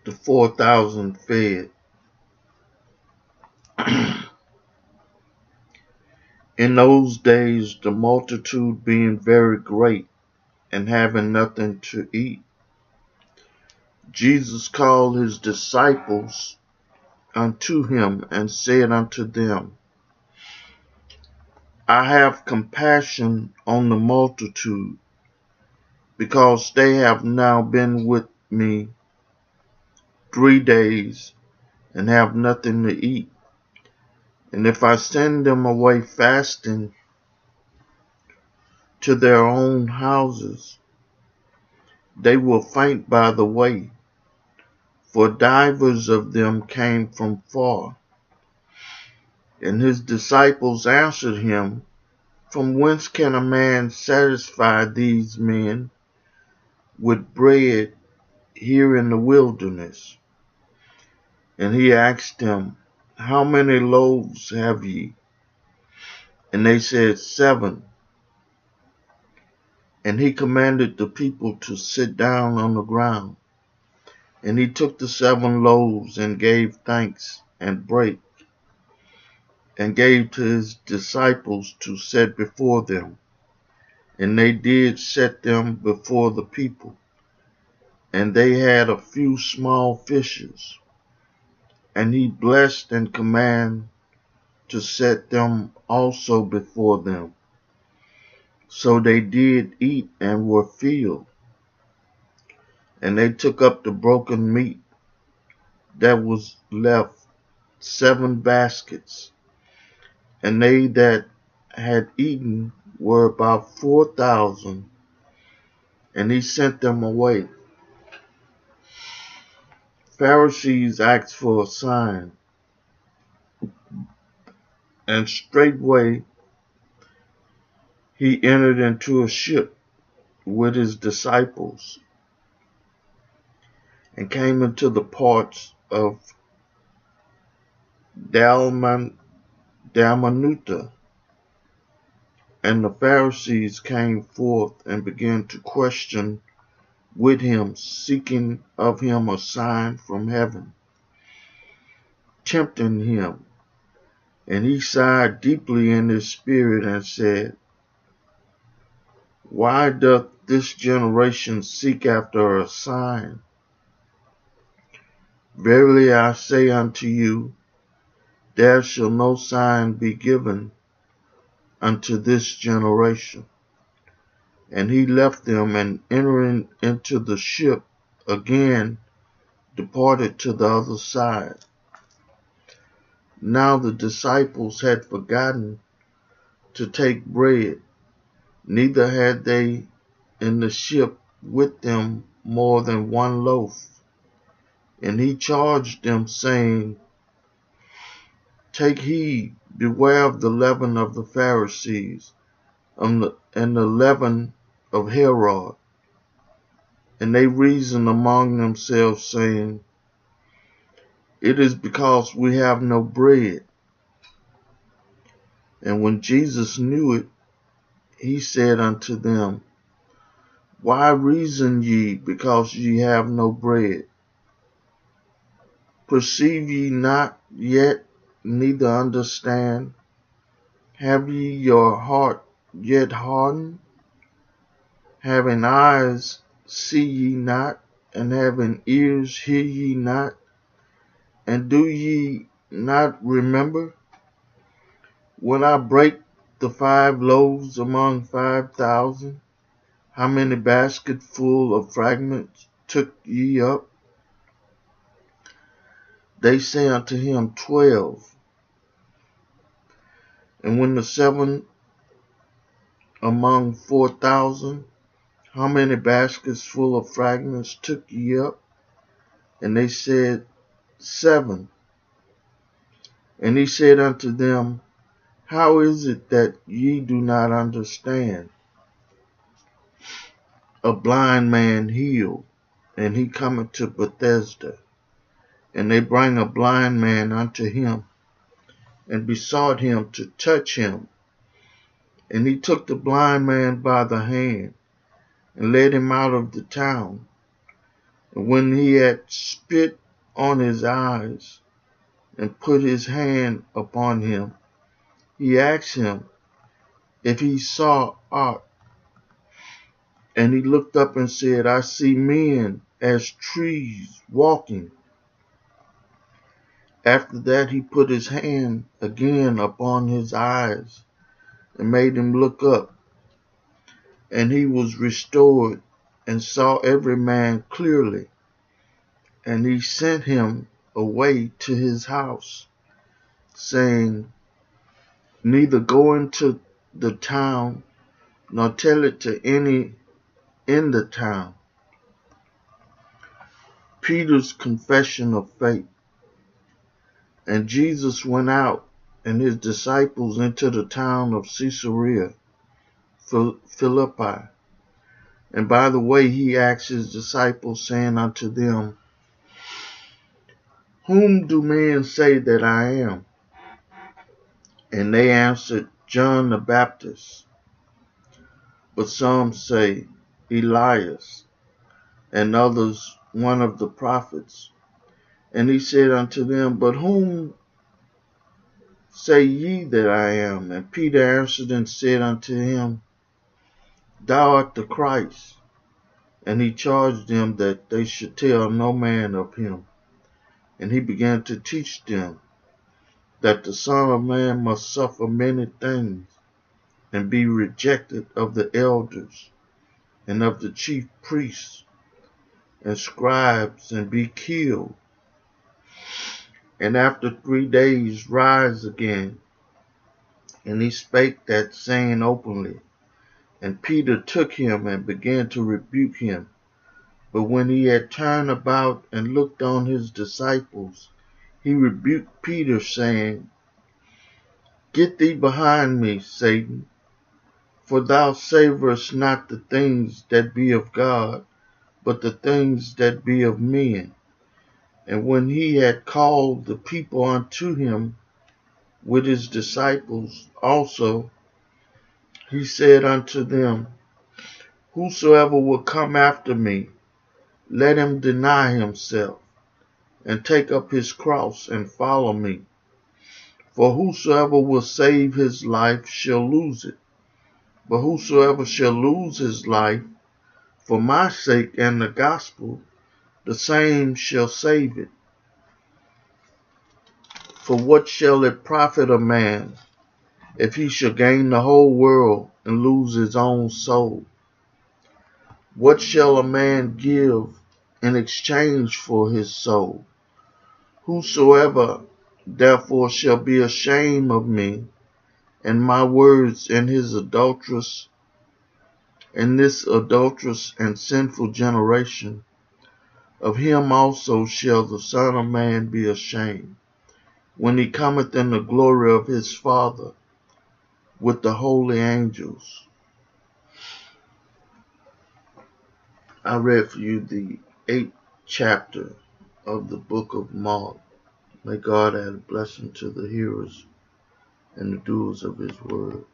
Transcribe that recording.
the 4,000 fed. In those days, the multitude being very great and having nothing to eat, Jesus called his disciples unto him and said unto them, I have compassion on the multitude, because they have now been with me 3 days and have nothing to eat. And if I send them away fasting to their own houses, they will faint by the way, for divers of them came from far. And his disciples answered him, From whence can a man satisfy these men with bread here in the wilderness? And he asked them, How many loaves have ye? And they said, 7. And he commanded the people to sit down on the ground. And he took the 7 loaves and gave thanks and brake, and gave to his disciples to set before them. And they did set them before the people. And they had a few small fishes. And he blessed and commanded to set them also before them. So they did eat and were filled. And they took up the broken meat that was left, 7 baskets. And they that had eaten were about 4,000. And he sent them away. Pharisees asked for a sign. And straightway he entered into a ship with his disciples, and came into the parts of Dalmanutha. And the Pharisees came forth and began to question with him, seeking of him a sign from heaven, tempting him. And he sighed deeply in his spirit and said, Why doth this generation seek after a sign? Verily I say unto you, there shall no sign be given unto this generation. And he left them, and entering into the ship again departed to the other side. Now the disciples had forgotten to take bread, neither had they in the ship with them more than 1 loaf. And he charged them, saying, Take heed, beware of the leaven of the Pharisees, and the leaven of Herod. And they reasoned among themselves, saying, It is because we have no bread. And when Jesus knew it, he said unto them, Why reason ye, because ye have no bread? Perceive ye not yet, neither understand? Have ye your heart yet hardened? Having eyes, see ye not, and having ears, hear ye not? And do ye not remember when I brake the 5 loaves among 5,000? How many basketful of fragments took ye up? They say unto him, 12. And when the 7 among 4,000, how many baskets full of fragments took ye up? And they said, 7. And he said unto them, How is it that ye do not understand? A blind man healed, and he cometh to Bethesda. And they bring a blind man unto him, and besought him to touch him. And he took the blind man by the hand, and led him out of the town. And when he had spit on his eyes and put his hand upon him, he asked him if he saw aught. And he looked up and said, I see men as trees walking. After that he put his hand again upon his eyes and made him look up. And he was restored and saw every man clearly. And he sent him away to his house, saying, neither go into the town, nor tell it to any in the town. Peter's confession of faith. And Jesus went out and his disciples into the town of Caesarea Philippi. And by the way he asked his disciples, saying unto them, whom do men say that I am? And they answered, John the Baptist. But some say, Elias, and others, one of the prophets. And he said unto them, but whom say ye that I am? And Peter answered and said unto him, thou art the Christ. And he charged them that they should tell no man of him. And he began to teach them that the Son of Man must suffer many things, and be rejected of the elders, and of the chief priests, and scribes, and be killed, and after 3 days rise again. And he spake that saying openly. And Peter took him and began to rebuke him. But when he had turned about and looked on his disciples, he rebuked Peter, saying, get thee behind me, Satan, for thou savorest not the things that be of God, but the things that be of men. And when he had called the people unto him with his disciples also, he said unto them, whosoever will come after me, let him deny himself, and take up his cross, and follow me. For whosoever will save his life shall lose it. But whosoever shall lose his life for my sake and the gospel, the same shall save it. For what shall it profit a man if he shall gain the whole world and lose his own soul? What shall a man give in exchange for his soul? Whosoever therefore shall be ashamed of me and my words in this adulterous and sinful generation, of him also shall the Son of Man be ashamed, when he cometh in the glory of his Father with the holy angels. I read for you the 8th chapter of the book of Mark. May God add a blessing to the hearers and the doers of his word.